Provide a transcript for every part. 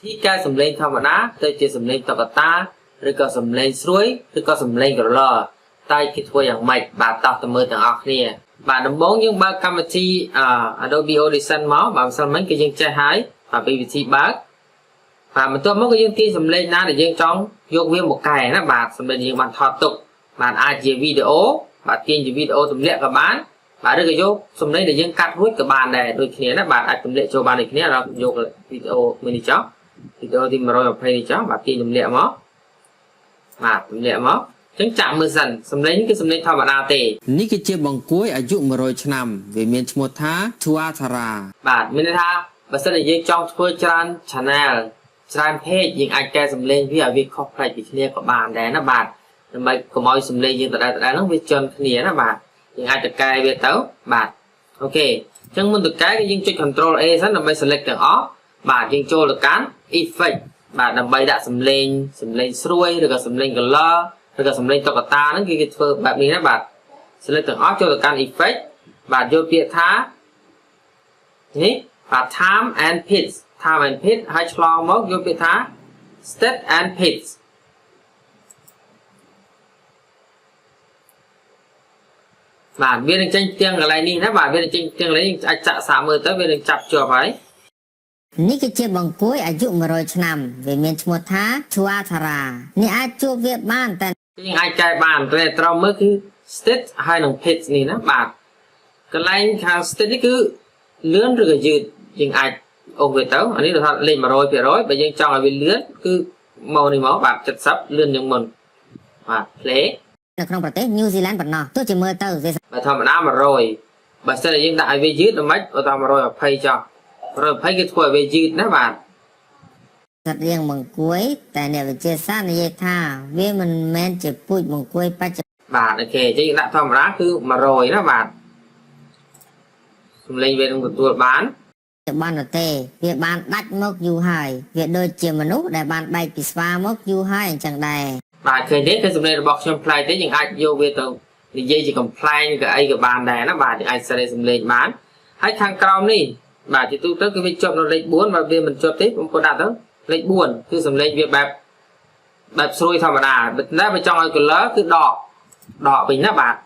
ที่แก้สำเร็จธรรมดาแต่จะสำเร็จตกตาหรือก็สำเร็จสวยหรือก็สำเร็จกระลอใต้คิดว่าอย่างไม่บาดต่อตมือต่างออกเนี่ยบาดน้ำบ้องยังบาดกรรมที่Adobe Audition มั้งบาดสมัยก็ยังใจหายบาดเป็นวิธีบาดบาดมันตัวมันก็ยังที่สำเร็จนะแต่ยังจ้องยกเว้นmộtไก่นะบาดสำเร็จยังบาดทอดตกบาดอาจจะวิดีโอบาดเกี่ยงจะวิดีโอสำเร็จกับบ้านบาดเรื่องก็ยกสำเร็จแต่ยังกัดหุ้ยกับบานได้โดยเขียนนะบาดอาจสำเร็จโชว์บานอีกเนี้ยเรายกวิดีโอมินิจ้าวิดีโอที่มาโรยกับเพลย์จ้าบาดเกี่ยงสำเร็จมั้งบาดสำเร็จมั้งจังจับมือสั่นสำเร็จนี่คือสำเร็จธรรมดาเตนี่คือเจ็บบังกุ้ยอายุมาโรยชนำเวเมียนชมท้าทัวธาราบาดมินท้าบัสน์ยิงจ้องทัวจานชาแนลจานเพศยิงอาจแกสำเร็จวิอาวิคอปไพร์ติเนียกับบานแดนนะบาดทำไมก็มอยสำเร็จยิงแต่ได้ต้องวิจารณ์เนียนะบาดยิงอาจจะกลายเวทเต้าบาดโอเคจังมันตัวกลายก็ยิงจุด Ctrl A สั่นทำไม select แต่ออฟบาดยิงโจหรือการ effect บาดทำไมได้สำเร็จสวยหรือก็สำเร็จกันล้อหรือก็สำเร็จตกตานั่นคือเฟิร์แบบนี้นะบาด select แต่ออฟโจหรือการ effect บาดโยเปียท้านี่บาด time and pitch ให้ชะลอมกโยเปียท้า step and pitchบาดเวียนจังเตียงอะไรนี่นะบาดเวียนจังเตียงอะไรนี่อาจจะสามมือแต่เวียนจับจั่วไปนี่คือเจ็บบังกุ้ยอายุมาโรยชนำเวียนเมียนชมท้าทัวธารานี่อาจจั่วเวียบบ้านแต่ยังอาจใจบ้านแต่เราเมื่อคือสเตตให้หนุ่มเพชรนี่นะบาดกระไรทางสเตตนี่คือเลื่อนหรือก็ยืดยังอาจองเวทเต้าอันนี้เราเล่นมาโรยไปร้อยไปยังจ้องเอาไปเลื่อนคือมองในหมอบาดจัดซับเลื่อนยังมันบาดเพลในក្នុងប្រទេសញូហ្សេឡង់ប៉ុណ្ណោះទោះជាមើលទៅបើធម្មតា100បើសិនតែយើងដាក់ឲ្យវាយឺតដល់ម៉េចបើតាម120ចុះ120គេធ្វើឲ្យវាយឺតណាបាទសត្វរៀងបង្គាយតែអ្នកវិទ្យាសាស្ត្រនិយាយថាវាមិនមែនជាពូជបង្គាយបច្ចុប្បន្នបាទអូខេអញ្ចឹងយើងដាក់ធម្មតាគឺ100ណាបាទសំឡេងវានឹងទទួលបានបានទេវាបានដាច់មកយូរហើយវាដូចជាមនុស្សដែលបានបែកពីស្វាមកយូរហើយអញ្ចឹងដែរបាទឃើញទេគឺសំឡេងរបស់ខ្ញុំផ្លែទេយើងអាចយកវាទៅនិយាយជាកំ pl ែងក៏អីក៏បានដែរណាបាទយើងអាចសេរីសំឡេងបានហើយខាងក្រោមនេះបាទជាទូទៅគឺវាជាប់នៅលេខ4បើវាមិនជាប់ទេបងប្អូនដាក់ទៅលេខ4គឺសំឡេងវាបែបស្រួយធម្មតាតែបើចង់ឲ្យ color គឺដកវិញណាបាទឥ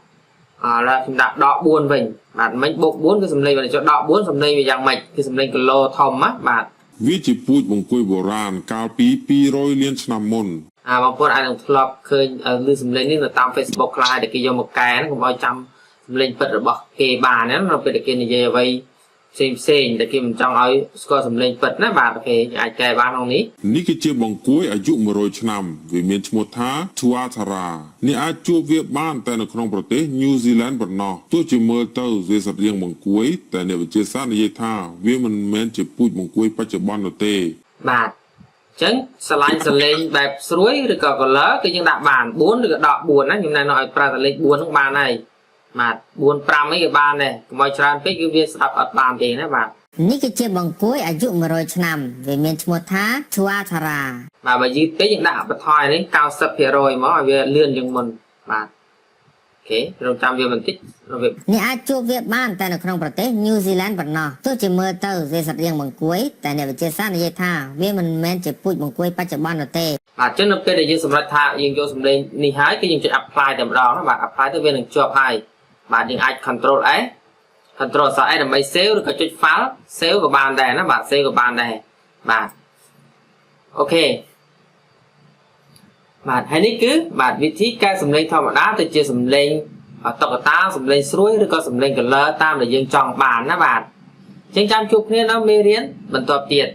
ឡូវខ្ញុំដាក់ដក4វិញបាទមិញបូក4គឺសំឡេងវាចុះដក4សំឡេងវាយ៉ាងម៉េចគឺសំឡេង color ធំណាបាទវាជាពូជបង្គាយបុរាណកាលពី200លានឆ្នាំមុនបងប្អូនអាចនឹងធ្លាប់ឃើញឮសំឡេងនេះនៅតាម Facebook ខ្លះដែលគេយកមកកែកុំឲ្យចាំសំឡេងពិតរបស់គេបានណានៅពេលដែលគេនិយាយអ្វីផ្សេងដែលគេមិនចង់ឲ្យស្គាល់សំឡេងពិតណាបាទគេអាចកែបានក្នុងនេះនេះគឺជាបង្គាយអាយុ100ឆ្នាំវាមានឈ្មោះថា Tuatara នេះអាចជួបវាបានតែនៅក្នុងប្រទេស New Zealand ប៉ុណ្ណោះទោះជាមើលទៅវាសត្វរាងបង្គាយតែអ្នកវិទ្យាសាស្ត្រនិយាយថាវាមិនមែនជាពូជបង្គាយបច្ចុប្បន្ននោះទេបាទចឹងស្រឡាញ់សលេងបែបស្រួយឬក៏ color គឺយើងដាក់បាន4ឬក៏ដក4ណាខ្ញុំណែនាំឲ្យប្រើតែលេខ4ហ្នឹងបានហើយបាទ4 5អីក៏បានដែរកុំឲ្យច្រើនពេកគឺវាស្ដាប់អត់បានទេណាបាទនេះគឺជាបង្គាយអាយុ100ឆ្នាំវាមានឈ្មោះថា Tuatara បាទបើយឺតពេកយើងដាក់បន្ថយនេះ 90% មកឲ្យវាលឿនជាងមុនបាទអូខេរងចាំវាបន្តិចនេះអាចជួបវាបានតែនៅក្នុងប្រទេស New Zealand ប៉ុណ្ណោះទោះជាមើលទៅវាសត្វរាងបង្គាយតែអ្នកវិទ្យាសាស្ត្រនិយាយថាវាមិនមែនជាពូជបង្គាយបច្ចុប្បន្ននោះទេបាទចឹងនៅពេលដែលយើងសម្រេចថាយើងយកសំឡេងនេះហើយគឺយើងចុច apply តែម្ដងណាបាទ apply ទៅវានឹងជាប់ហើយបាទយើងអាច Ctrl S Ctrl S ដើម្បី save ឬក៏ចុច file save ក៏បានដែរណាបាទ save ក៏បានដែរបាទអូខេបាទហើយនេះគឺបាទវិធីកែសំឡេងធម្មតាទៅជាសំឡេងតុក្កតាសំឡេងស្រួយឬក៏សំឡេង color តាមដែលយើងចង់បានណាបាទអញ្ចឹងចាំជួបគ្នានៅមេរៀនបន្តទៀត